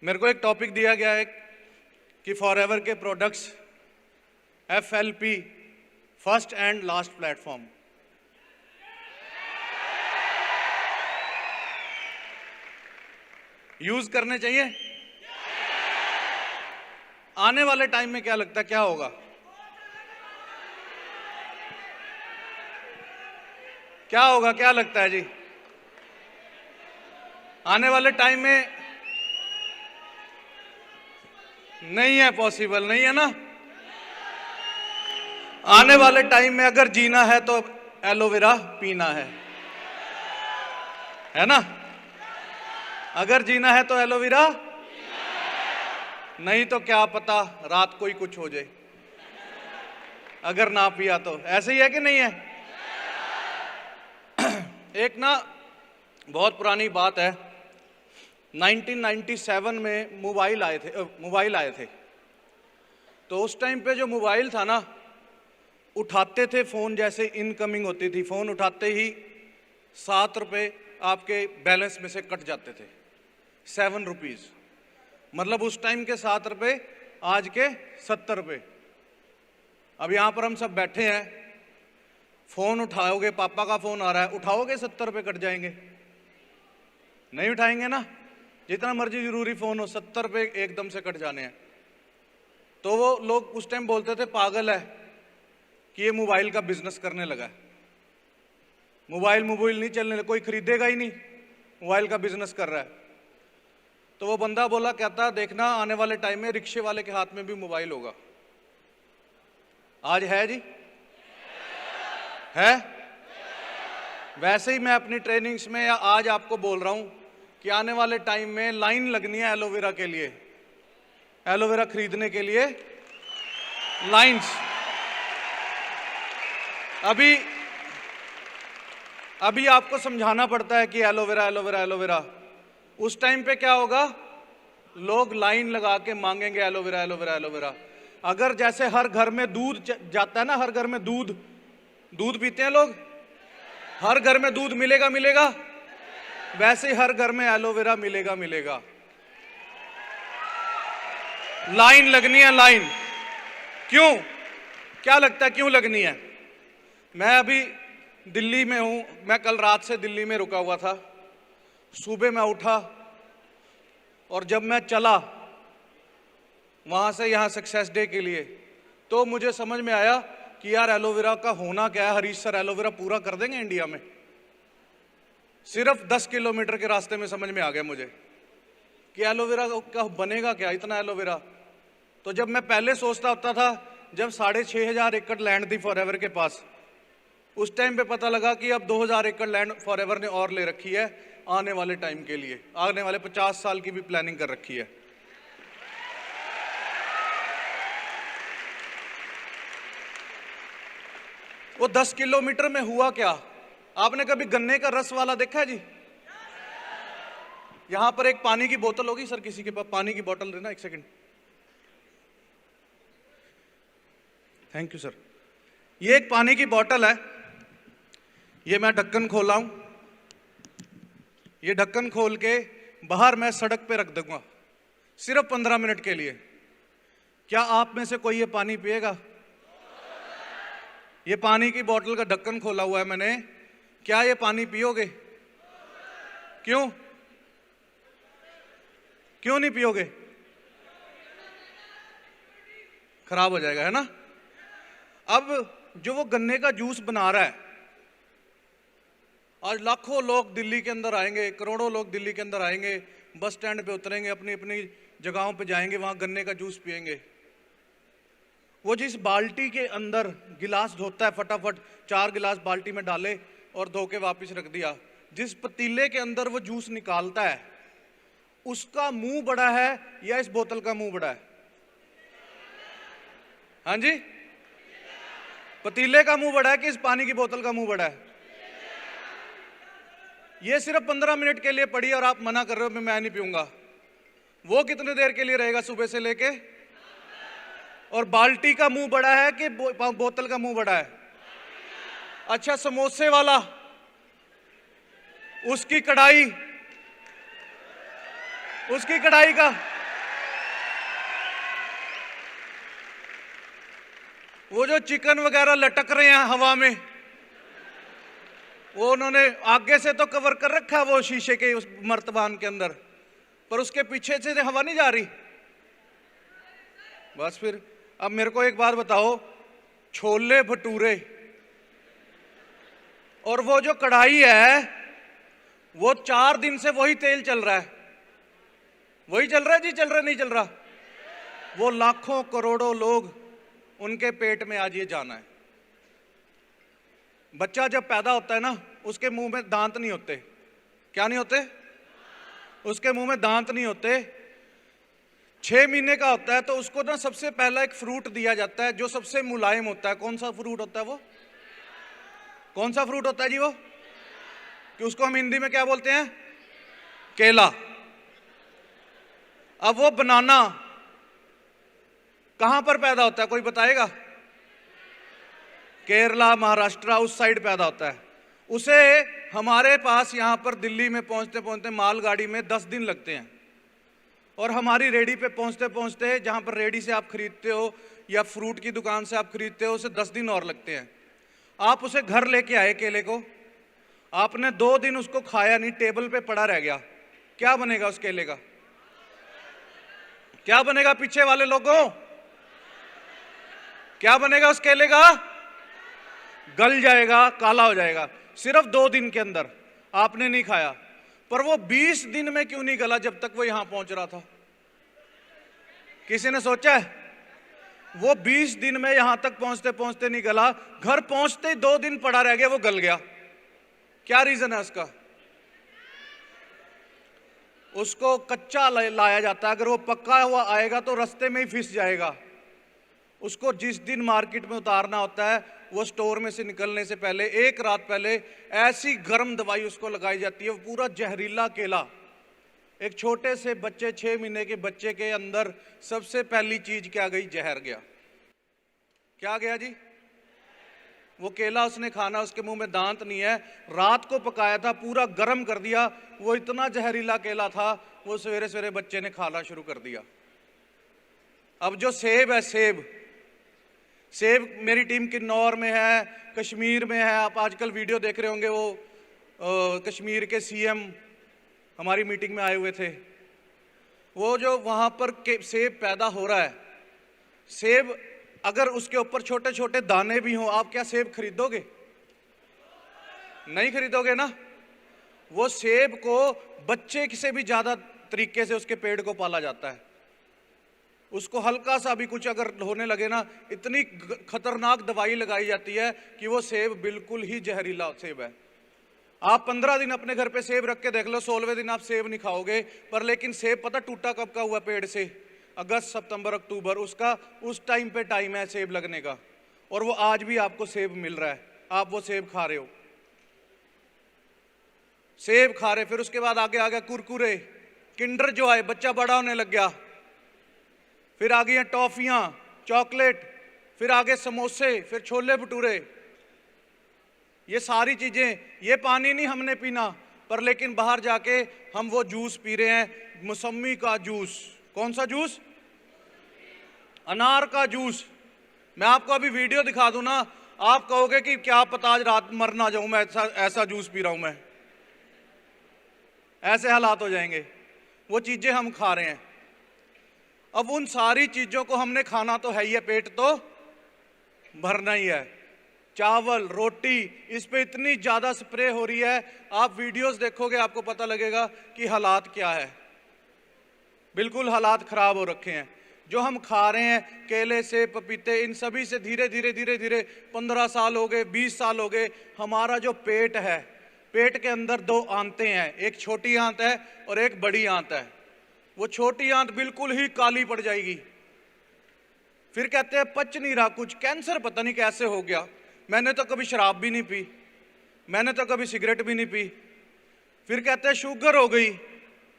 मेरे को एक टॉपिक दिया गया है कि फॉरएवर के products FLP, first and last platform. Use करने चाहिए। आने वाले टाइम में क्या लगता है क्या होगा? क्या होगा, क्या लगता है जी? आने वाले टाइम में नहीं है, पॉसिबल नहीं है ना। आने वाले टाइम में अगर जीना है तो एलोवेरा पीना है ना। अगर जीना है तो एलोवेरा, नहीं तो क्या पता रात को ही कुछ हो जाए अगर ना पिया तो। ऐसे ही है कि नहीं है? एक ना बहुत पुरानी बात है, 1997 में मोबाइल आए थे। तो उस टाइम पे जो मोबाइल था ना, उठाते थे फ़ोन, जैसे इनकमिंग होती थी, फ़ोन उठाते ही 7 रुपये आपके बैलेंस में से कट जाते थे। 7 रुपीज़, मतलब उस टाइम के 7 रुपये, आज के 70 रुपये। अब यहाँ पर हम सब बैठे हैं, फ़ोन उठाओगे, पापा का फ़ोन आ रहा है, उठाओगे 70 रुपये कट जाएंगे? नहीं उठाएंगे ना। जितना मर्जी ज़रूरी फ़ोन हो, 70 रुपये एकदम से कट जाने हैं। तो वो लोग उस टाइम बोलते थे पागल है कि ये मोबाइल का बिजनेस करने लगा है। मोबाइल नहीं चलने लगा, कोई खरीदेगा ही नहीं, मोबाइल का बिजनेस कर रहा है। तो वो बंदा बोला, कहता देखना आने वाले टाइम में रिक्शे वाले के हाथ में भी मोबाइल होगा। आज है जी, है। वैसे ही मैं अपनी ट्रेनिंग्स में या आज आपको बोल रहा हूं कि आने वाले टाइम में लाइन लगनी है एलोवेरा के लिए, एलोवेरा खरीदने के लिए लाइंस। अभी आपको समझाना पड़ता है कि एलोवेरा एलोवेरा एलोवेरा। उस टाइम पे क्या होगा? लोग लाइन लगा के मांगेंगे एलोवेरा एलोवेरा एलोवेरा। अगर जैसे हर घर में दूध जाता है ना, हर घर में दूध पीते हैं लोग, हर घर में दूध मिलेगा, वैसे ही हर घर में एलोवेरा मिलेगा। लाइन लगनी है, लाइन। क्यों? क्या लगता है क्यों लगनी है? मैं अभी दिल्ली में हूं, मैं कल रात से दिल्ली में रुका हुआ था। सुबह मैं उठा और जब मैं चला वहां से यहाँ सक्सेस डे के लिए, तो मुझे समझ में आया कि यार एलोवेरा का होना क्या है। हरीश सर एलोवेरा पूरा कर देंगे इंडिया में। सिर्फ 10 किलोमीटर के रास्ते में समझ में आ गया मुझे कि एलोवेरा का बनेगा क्या, इतना एलोवेरा। तो जब मैं पहले सोचता होता था, जब 6,500 एकड़ लैंड थी फॉरएवर के पास, उस टाइम पे पता लगा कि अब 2,000 एकड़ लैंड फॉरएवर ने और ले रखी है आने वाले टाइम के लिए। आने वाले 50 साल की भी प्लानिंग कर रखी है। वो 10 किलोमीटर में हुआ क्या? आपने कभी गन्ने का रस वाला देखा है जी? यहां पर एक पानी की बोतल होगी सर, किसी के पास पानी की बोतल देना, 1 सेकंड। Thank you sir. ये एक पानी की बोतल है, ये मैं ढक्कन खोला हूं। ये ढक्कन खोल के बाहर मैं सड़क पे रख दूंगा सिर्फ 15 मिनट के लिए। क्या आप में से कोई ये पानी पिएगा? ये पानी की बोतल का ढक्कन खोला हुआ है मैंने, क्या ये पानी पियोगे? क्यों नहीं पियोगे? खराब हो जाएगा, है ना। अब जो वो गन्ने का जूस बना रहा है, आज लाखों लोग दिल्ली के अंदर आएंगे, करोड़ों लोग दिल्ली के अंदर आएंगे, बस स्टैंड पे उतरेंगे, अपनी अपनी जगहों पे जाएंगे, वहां गन्ने का जूस पिएंगे। वो जिस बाल्टी के अंदर गिलास धोता है, फटाफट 4 गिलास बाल्टी में डाले और धो के वापिस रख दिया। जिस पतीले के अंदर वो जूस निकालता है, उसका मुंह बड़ा है या इस बोतल का मुंह बड़ा है? हाँ जी, पतीले का मुंह बड़ा है कि इस पानी की बोतल का मुंह बड़ा है? ये सिर्फ 15 मिनट के लिए पड़ी और आप मना कर रहे हो मैं नहीं पीऊंगा। वो कितने देर के लिए रहेगा? सुबह से लेके और बाल्टी का मुंह बड़ा है कि बोतल का मुंह बड़ा है? अच्छा, समोसे वाला, उसकी कढ़ाई का वो जो चिकन वगैरह लटक रहे हैं हवा में, वो उन्होंने आगे से तो कवर कर रखा है वो शीशे के उस मर्तबान के अंदर, पर उसके पीछे से हवा नहीं जा रही। बस फिर अब मेरे को एक बात बताओ, छोले भटूरे और वो जो कढ़ाई है, वो 4 दिन से वही तेल चल रहा है। वही चल रहा है जी, चल रहा नहीं चल रहा? वो लाखों करोड़ों लोग, उनके पेट में आज ये जाना है। बच्चा जब पैदा होता है ना, उसके मुंह में दांत नहीं होते। क्या नहीं होते? उसके मुंह में दांत नहीं होते। 6 महीने का होता है तो उसको ना सबसे पहला एक फ्रूट दिया जाता है जो सबसे मुलायम होता है। कौन सा फ्रूट होता है वो? कौन सा फ्रूट होता है जी वो? कि उसको हम हिंदी में क्या बोलते हैं? केला। अब वो बनाना कहां पर पैदा होता है, कोई बताएगा? केरला, महाराष्ट्र, उस साइड पैदा होता है। उसे हमारे पास यहां पर दिल्ली में पहुंचते पहुंचते मालगाड़ी में 10 दिन लगते हैं, और हमारी रेडी पे पहुंचते पहुंचते, जहां पर रेडी से आप खरीदते हो या फ्रूट की दुकान से आप खरीदते हो, उसे 10 दिन और लगते हैं। आप उसे घर लेके आए केले को, आपने 2 दिन उसको खाया नहीं, टेबल पे पड़ा रह गया, क्या बनेगा उस केले का? क्या बनेगा पीछे वाले लोगों? क्या बनेगा उस केले का? गल जाएगा, काला हो जाएगा। सिर्फ 2 दिन के अंदर आपने नहीं खाया, पर वो 20 दिन में क्यों नहीं गला जब तक वो यहां पहुंच रहा था? किसी ने सोचा है? वो 20 दिन में यहां तक पहुंचते पहुंचते नहीं गला, घर पहुंचते ही 2 दिन पड़ा रह गया, वो गल गया। क्या रीजन है उसका? उसको कच्चा लाया जाता है, अगर वो पक्का हुआ आएगा तो रास्ते में ही फिस जाएगा। उसको जिस दिन मार्केट में उतारना होता है, वो स्टोर में से निकलने से पहले 1 रात पहले ऐसी गर्म दवाई उसको लगाई जाती है। वो पूरा जहरीला केला, एक छोटे से बच्चे, 6 महीने के बच्चे के अंदर सबसे पहली चीज क्या गई? जहर गया। क्या गया जी? वो केला उसने खाना, उसके मुंह में दांत नहीं है, रात को पकाया था, पूरा गर्म कर दिया, वो इतना जहरीला केला था, वो सवेरे सवेरे बच्चे ने खाना शुरू कर दिया। अब जो सेब है, सेब मेरी टीम किन्नौर में है, कश्मीर में है। आप आजकल वीडियो देख रहे होंगे, वो कश्मीर के सीएम हमारी मीटिंग में आए हुए थे। वो जो वहां पर सेब पैदा हो रहा है, सेब अगर उसके ऊपर छोटे छोटे दाने भी हों, आप क्या सेब खरीदोगे? नहीं खरीदोगे ना। वो सेब को बच्चे से भी ज्यादा तरीके से उसके पेड़ को पाला जाता है। उसको हल्का सा भी कुछ अगर होने लगे ना, इतनी खतरनाक दवाई लगाई जाती है कि वो सेब बिल्कुल ही जहरीला सेब है। आप 15 दिन अपने घर पे सेब रख के देख लो, 16वें दिन आप सेब नहीं खाओगे। पर लेकिन सेब पता टूटा कब का हुआ पेड़ से? अगस्त, सितंबर, अक्टूबर, उसका उस टाइम पे टाइम है सेब लगने का, और वो आज भी आपको सेब मिल रहा है, आप वो सेब खा रहे हो, सेब खा रहे। फिर उसके बाद आगे आ गया कुरकुरे, किंडर जो आए, बच्चा बड़ा होने लग गया। फिर आ गई टॉफियां, चॉकलेट, फिर आगे समोसे, फिर छोले भटूरे। ये सारी चीजें, ये पानी नहीं हमने पीना, पर लेकिन बाहर जाके हम वो जूस पी रहे हैं, मौसमी का जूस। कौन सा जूस? अनार का जूस। मैं आपको अभी वीडियो दिखा दूं ना, आप कहोगे कि क्या पता आज रात मर ना जाऊं मैं, ऐसा जूस पी रहा हूं मैं। ऐसे हालात हो जाएंगे। वो चीजें हम खा रहे हैं। अब उन सारी चीजों को हमने खाना तो है ही है, पेट तो भरना ही है। चावल, रोटी, इस पे इतनी ज्यादा स्प्रे हो रही है, आप वीडियोस देखोगे आपको पता लगेगा कि हालात क्या है। बिल्कुल हालात खराब हो रखे हैं। जो हम खा रहे हैं, केले से पपीते, इन सभी से धीरे धीरे धीरे धीरे 15 साल हो गए, 20 साल हो गए, हमारा जो पेट है, पेट के अंदर 2 आंतें हैं, एक छोटी आंत है और एक बड़ी आंत है। वो छोटी आंत बिल्कुल ही काली पड़ जाएगी। फिर कहते हैं पच नहीं रहा कुछ, कैंसर पता नहीं कैसे हो गया। मैंने तो कभी शराब भी नहीं पी, मैंने तो कभी सिगरेट भी नहीं पी। फिर कहते हैं शुगर हो गई,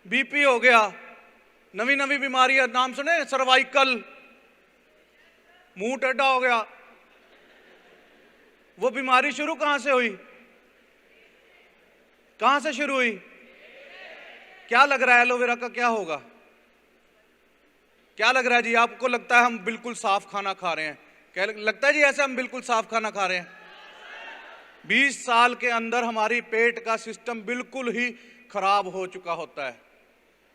बीपी हो गया, नवी नवी बीमारियां, नाम सुने? सर्वाइकल, मुंह टेढ़ा हो गया। वो बीमारी शुरू कहां से हुई? कहां से शुरू हुई? क्या लग रहा है एलोवेरा का क्या होगा? क्या लग रहा है जी? आपको लगता है हम बिल्कुल साफ खाना खा रहे हैं? क्या लगता है जी ऐसे हम बिल्कुल साफ खाना खा रहे हैं? 20 साल के अंदर हमारी पेट का सिस्टम बिल्कुल ही खराब हो चुका होता है।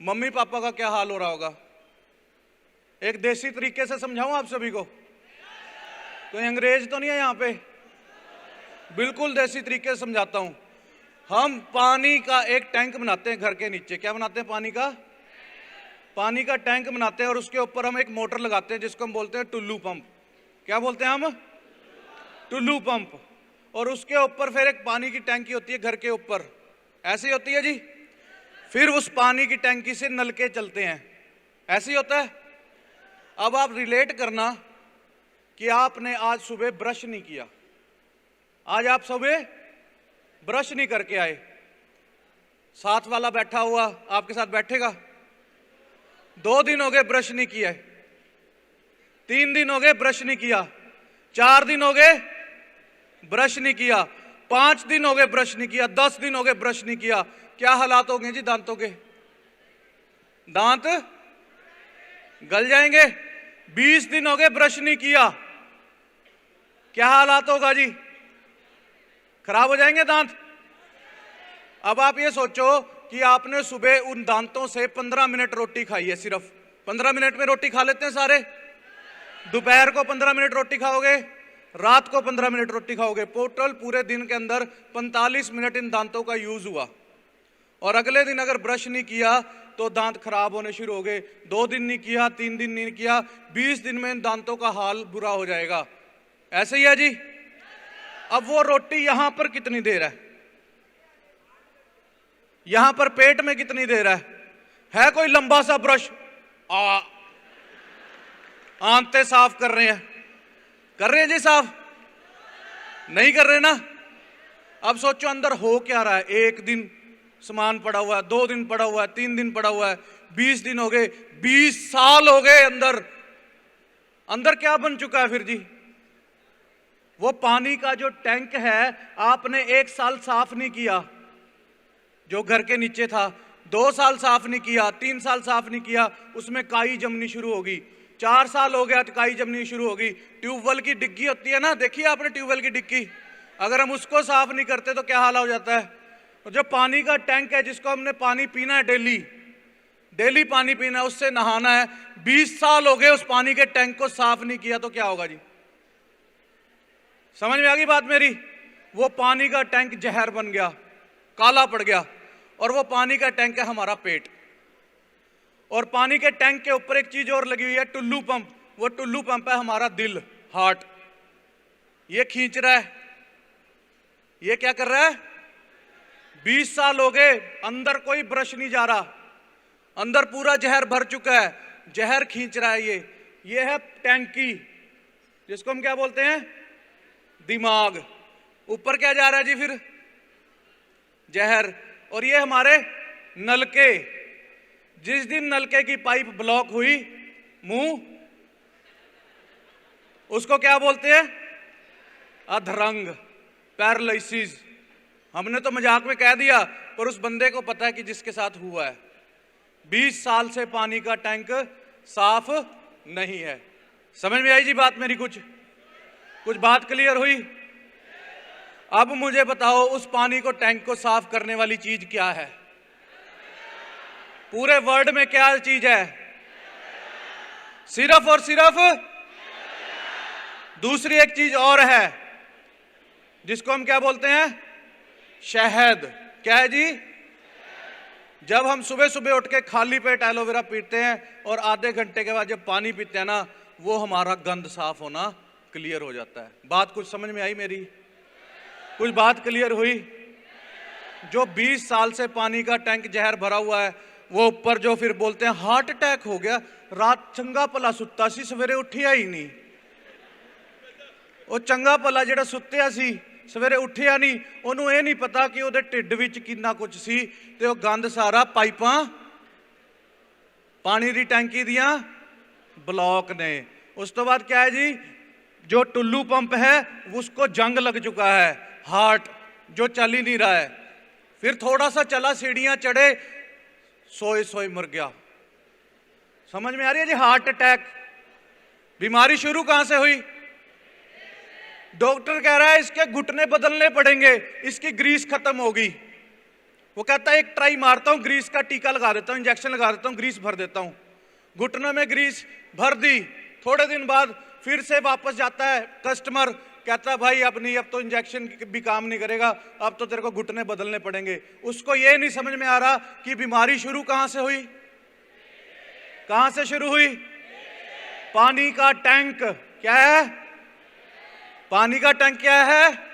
मम्मी पापा का क्या हाल हो रहा होगा? एक देसी तरीके से समझाऊं आप सभी को? कोई अंग्रेज तो नहीं है यहां पे? बिल्कुल देसी तरीके से समझाता हूं। हम पानी का एक टैंक बनाते हैं घर के नीचे। क्या बनाते हैं? पानी का टैंक बनाते हैं और उसके ऊपर हम एक मोटर लगाते हैं जिसको हम बोलते हैं टुल्लू पंप। क्या बोलते हैं हम? टुल्लू पंप। और उसके ऊपर फिर एक पानी की टैंकी होती है घर के ऊपर, ऐसी होती है जी। फिर उस पानी की टैंकी से नलके चलते हैं, ऐसे ही होता है। अब आप रिलेट करना कि आपने आज सुबह ब्रश नहीं किया, आज आप सुबह ब्रश नहीं करके आए, साथ वाला बैठा हुआ आपके साथ बैठेगा? 2 दिन हो गए ब्रश नहीं किया, 3 दिन हो गए ब्रश नहीं किया, 4 दिन हो गए ब्रश नहीं किया, 5 दिन हो गए ब्रश नहीं किया, 10 दिन हो गए ब्रश नहीं किया। क्या हालात हो गए जी दांतों के? दांत गल जाएंगे। 20 दिन हो गए ब्रश नहीं किया, क्या हालात होगा जी? खराब हो जाएंगे दांत। अब आप ये सोचो कि आपने सुबह उन दांतों से 15 मिनट रोटी खाई है, सिर्फ 15 मिनट में रोटी खा लेते हैं सारे। दोपहर को 15 मिनट रोटी खाओगे, रात को 15 मिनट रोटी खाओगे, टोटल पूरे दिन के अंदर 45 मिनट इन दांतों का यूज हुआ। और अगले दिन अगर ब्रश नहीं किया तो दांत खराब होने शुरू हो गए। 2 दिन नहीं किया, 3 दिन नहीं किया, 20 दिन में इन दांतों का हाल बुरा हो जाएगा। ऐसे ही है जी। अब वो रोटी यहां पर कितनी देर है? यहां पर पेट में कितनी देर है कोई लंबा सा ब्रश? आंतें साफ कर रहे हैं जी साफ? नहीं कर रहे ना। अब सोचो अंदर हो क्या रहा है। 1 दिन सामान पड़ा हुआ है, 2 दिन पड़ा हुआ है, 3 दिन पड़ा हुआ है, 20 दिन हो गए, 20 साल हो गए। अंदर क्या बन चुका है फिर जी? वो पानी का जो टैंक है आपने 1 साल साफ नहीं किया, जो घर के नीचे था, 2 साल साफ नहीं किया, 3 साल साफ नहीं किया, उसमें काई जमनी शुरू होगी। 4 साल हो गया तो काई जमनी शुरू होगी। ट्यूबवेल की डिग्गी होती है ना, देखिए आपने ट्यूबवेल की डिग्गी, अगर हम उसको साफ नहीं करते तो क्या हाल हो जाता है। और जो पानी का टैंक है जिसको हमने पानी पीना है, डेली पानी पीना है, उससे नहाना है, 20 साल हो गए उस पानी के टैंक को साफ नहीं किया तो क्या होगा जी? समझ में आ गई बात मेरी? वो पानी का टैंक जहर बन गया, काला पड़ गया। और वो पानी का टैंक है हमारा पेट। और पानी के टैंक के ऊपर एक चीज और लगी हुई है, टुल्लू पंप। वो टुल्लू पंप है हमारा दिल, हार्ट। ये खींच रहा है, ये क्या कर रहा है? 20 साल हो गए अंदर कोई ब्रश नहीं जा रहा, अंदर पूरा जहर भर चुका है, जहर खींच रहा है। ये है टैंकी, जिसको हम क्या बोलते हैं? दिमाग। ऊपर क्या जा रहा है जी फिर? जहर। और ये हमारे नलके। जिस दिन नलके की पाइप ब्लॉक हुई, मुंह, उसको क्या बोलते हैं? अधरंग, पैरालिसिस। हमने तो मजाक में कह दिया, पर उस बंदे को पता है कि जिसके साथ हुआ है। 20 साल से पानी का टैंक साफ नहीं है। समझ में आई जी बात मेरी? कुछ बात क्लियर हुई? अब मुझे बताओ उस पानी को, टैंक को साफ करने वाली चीज क्या है? पूरे वर्ल्ड में क्या चीज है? सिर्फ और सिर्फ दूसरी एक चीज और है जिसको हम क्या बोलते हैं? शहद। क्या है जी? जब हम सुबह सुबह उठ के खाली पेट एलोवेरा पीते हैं और आधे घंटे के बाद जब पानी पीते हैं ना, वो हमारा गंद साफ होना क्लियर हो जाता है। बात कुछ समझ में आई मेरी? कुछ बात क्लियर हुई? जो 20 साल से पानी का टैंक जहर भरा हुआ है, वो ऊपर जो फिर बोलते हैं हार्ट अटैक हो गया, रात चंगा भला सुत्ता सी, सवेरे उठिया ही नहीं। वो चंगा भला ਜਿਹੜਾ ਸੁੱਤਿਆ ਸੀ ਸਵੇਰੇ ਉੱਠਿਆ ਨਹੀਂ, ਉਹਨੂੰ ਇਹ ਨਹੀਂ ਪਤਾ ਕਿ ਉਹਦੇ ਢਿੱਡ ਵਿੱਚ ਕਿੰਨਾ ਕੁਝ ਸੀ, ਤੇ ਉਹ ਗੰਦ ਸਾਰਾ ਪਾਈਪਾਂ ਪਾਣੀ ਦੀ ਟੈਂਕੀ ਦੀਆਂ ਬਲੌਕ ਨੇ। उस तो बाद क्या है जी, जो टुल्लू पंप है उसको जंग लग चुका है, हार्ट जो चल ही नहीं रहा है। फिर थोड़ा सा चला, सीढ़ियां चढ़े, सोए सोए मर गया। समझ में आ रही है जी? Heart attack. बीमारी शुरू कहां से हुई? डॉक्टर कह रहा है इसके घुटने बदलने पड़ेंगे, इसकी ग्रीस खत्म होगी। वो कहता है एक ट्राई मारता हूं, ग्रीस का टीका लगा देता हूं, इंजेक्शन लगा देता हूं, ग्रीस भर देता हूं। घुटनों में ग्रीस भर दी, थोड़े दिन बाद फिर से वापस जाता है कस्टमर, कहता है भाई अब नहीं, अब तो इंजेक्शन भी काम नहीं करेगा, अब तो तेरे को घुटने बदलने पड़ेंगे। उसको ये नहीं समझ में आ रहा कि बीमारी शुरू कहां से हुई, कहां से शुरू हुई? पानी का टैंक। क्या है? पानी का टैंक क्या है?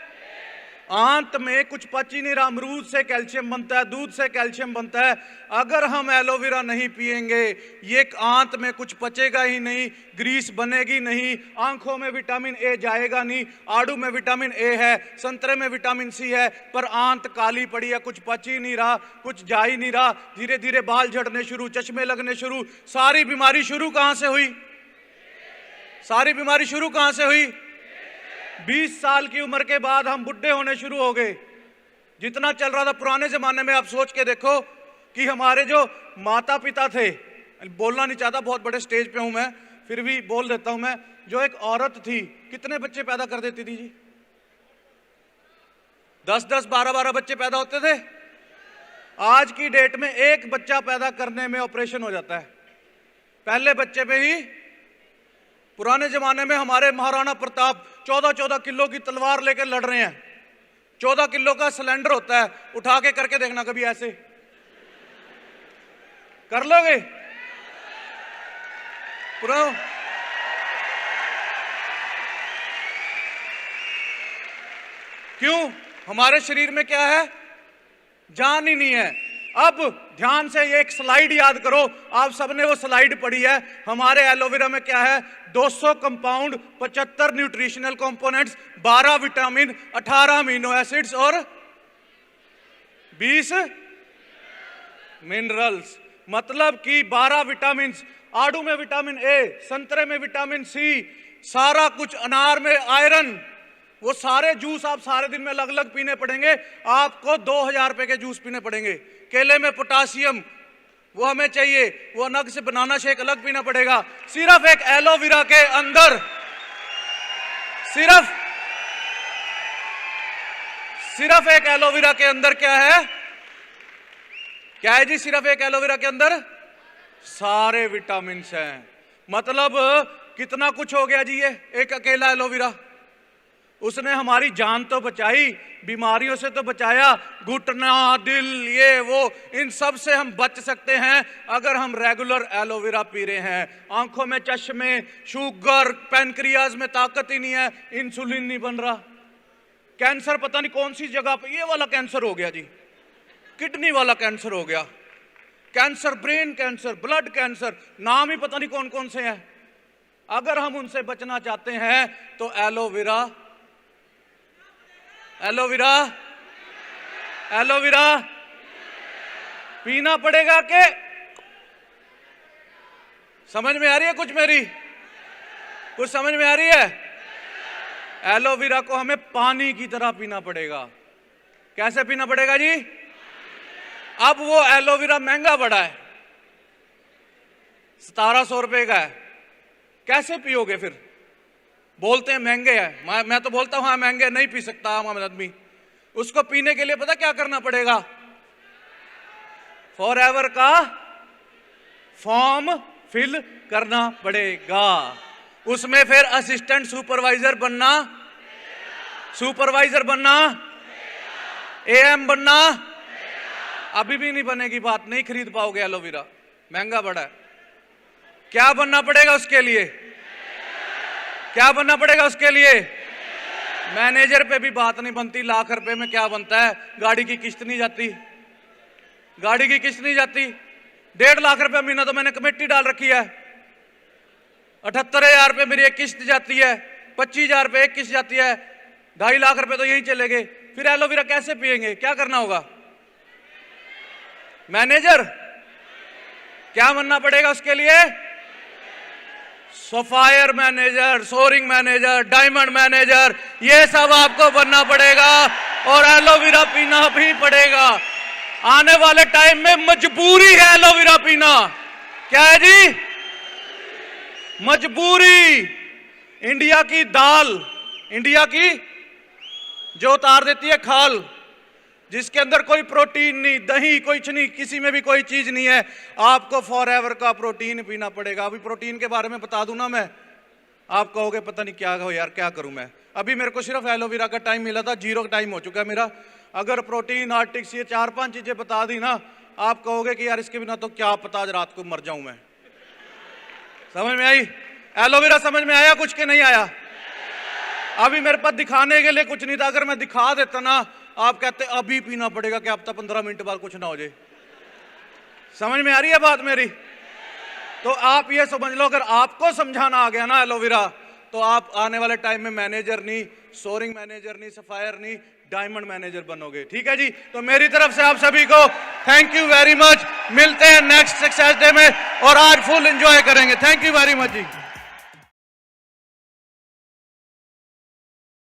आंत में कुछ पच ही नहीं रहा। अमरूद से कैल्शियम बनता है, दूध से कैल्शियम बनता है। अगर हम एलोवेरा नहीं पिएंगे, ये आंत में कुछ पचेगा ही नहीं, ग्रीस बनेगी नहीं, आंखों में विटामिन ए जाएगा नहीं। आड़ू में विटामिन ए है, संतरे में विटामिन सी है, पर आंत काली पड़ी है, कुछ पच ही नहीं रहा, कुछ जा ही नहीं रहा। धीरे धीरे बाल झड़ने शुरू, चश्मे लगने शुरू। सारी बीमारी शुरू कहां से हुई? सारी बीमारी शुरू कहां से हुई? 20 साल की उम्र के बाद हम बुढ़े होने शुरू हो गए। जितना चल रहा था पुराने जमाने में, आप सोच के देखो कि हमारे जो माता पिता थे, बोलना नहीं चाहता, बहुत बड़े स्टेज पे हूं मैं, फिर भी बोल देता हूं मैं, जो एक औरत थी कितने बच्चे पैदा कर देती थी जी? 10-10, 12-12 बच्चे पैदा होते थे। आज की डेट में एक बच्चा पैदा करने में ऑपरेशन हो जाता है, पहले बच्चे पे ही। पुराने जमाने में हमारे महाराणा प्रताप 14-14 किलो की तलवार लेकर लड़ रहे हैं। 14 किलो का सिलेंडर होता है, उठा के करके देखना कभी, ऐसे कर लोगे? पूरा क्यों? हमारे शरीर में क्या है? जान ही नहीं है। अब ध्यान से ये एक स्लाइड याद करो, आप सबने वो स्लाइड पढ़ी है। हमारे एलोवेरा में क्या है? 200 compound, 75 nutritional components, 12 vitamin, 18 amino acids और 20 मिनरल्स। मतलब कि 12 विटामिन, आड़ू में विटामिन ए, संतरे में विटामिन सी, सारा कुछ, अनार में आयरन। वो सारे जूस आप सारे दिन में अलग अलग पीने पड़ेंगे। आपको 2000 रुपए के जूस पीने पड़ेंगे। केले में पोटासियम, वो हमें चाहिए, वो अलग से बनाना शेक अलग पीना पड़ेगा। सिर्फ एक एलोवेरा के अंदर, सिर्फ एक एलोवेरा के अंदर क्या है? क्या है जी? सिर्फ एक एलोवेरा के अंदर सारे विटामिन हैं। मतलब कितना कुछ हो गया जी ये एक अकेला एलोवेरा। उसने हमारी जान तो बचाई, बीमारियों से तो बचाया, घुटना, दिल, ये वो, इन सब से हम बच सकते हैं अगर हम रेगुलर एलोवेरा पी रहे हैं। आंखों में चश्मे, शुगर, पैनक्रियाज में ताकत ही नहीं है, इंसुलिन नहीं बन रहा। कैंसर पता नहीं कौन सी जगह पे ये वाला कैंसर हो गया जी, किडनी वाला कैंसर हो गया, cancer, brain cancer, blood cancer, नाम ही पता नहीं कौन कौन से हैं। अगर हम उनसे बचना चाहते हैं तो एलोवेरा, एलोवेरा, एलोवेरा पीना पड़ेगा। के समझ में आ रही है कुछ मेरी? कुछ समझ में आ रही है? एलोवेरा को हमें पानी की तरह पीना पड़ेगा। कैसे पीना पड़ेगा जी? अब वो एलोवेरा महंगा पड़ा है, 1700 रुपए का है। कैसे पियोगे फिर? बोलते हैं महंगे है, मैं तो बोलता हूं हाँ महंगे, नहीं पी सकता आम आदमी। उसको पीने के लिए पता क्या करना पड़ेगा? फॉरएवर का फॉर्म फिल करना पड़ेगा। उसमें फिर असिस्टेंट सुपरवाइजर बनना, सुपरवाइजर बनना, एएम बनना। अभी भी नहीं बनेगी बात, नहीं खरीद पाओगे एलोवेरा, महंगा बड़ा है। क्या बनना पड़ेगा उसके लिए? क्या बनना पड़ेगा उसके लिए? मैनेजर पे भी बात नहीं बनती। लाख रुपए में क्या बनता है? गाड़ी की किस्त नहीं जाती, गाड़ी की किस्त नहीं जाती। 1.5 लाख रुपए महीना तो मैंने कमेटी डाल रखी है। 78,000 रुपए मेरी एक किस्त जाती है, 25,000 रुपए एक किस्त जाती है, 2.5 लाख रुपए तो यही चले गए। फिर एलोवेरा कैसे पिएंगे? क्या करना होगा? मैनेजर। क्या बनना पड़ेगा उसके लिए? Sapphire manager, soaring manager, diamond manager, ये सब आपको बनना पड़ेगा और एलोवेरा पीना भी पड़ेगा। आने वाले टाइम में मजबूरी है एलोवेरा पीना। क्या है जी? मजबूरी। इंडिया की दाल, इंडिया की जो उतार देती है खाल, जिसके अंदर कोई प्रोटीन नहीं, दही कुछ नहीं, किसी में भी कोई चीज नहीं है, आपको फॉरएवर का प्रोटीन पीना पड़ेगा। अभी प्रोटीन के बारे में बता दूं ना मैं, आप कहोगे पता नहीं क्या हो यार, क्या करूं मैं। अभी मेरे को सिर्फ एलोवेरा का टाइम मिला था, 0 टाइम हो चुका है मेरा। अगर प्रोटीन, आर्टिक्स, ये 4-5 चीजें बता दी ना, आप कहोगे कि यार इसके बिना तो क्या पता आज रात को मर जाऊं मैं। समझ में आई? एलोवेरा समझ में आया कुछ के नहीं आया? अभी मेरे पास दिखाने के लिए कुछ नहीं था, अगर मैं दिखा देता ना, आप कहते अभी पीना पड़ेगा, क्या पता 15 मिनट बाद कुछ ना हो जाए। समझ में आ रही है बात मेरी? तो आप ये समझ लो, अगर आपको समझाना आ गया ना एलोवेरा, तो आप आने वाले टाइम में मैनेजर नहीं, सोरिंग मैनेजर नहीं, सफायर नहीं, डायमंड मैनेजर बनोगे। ठीक है जी? तो मेरी तरफ से आप सभी को थैंक यू वेरी मच। मिलते हैं नेक्स्ट सक्सेस डे में और आज फुल एंजॉय करेंगे। Thank you very much ji.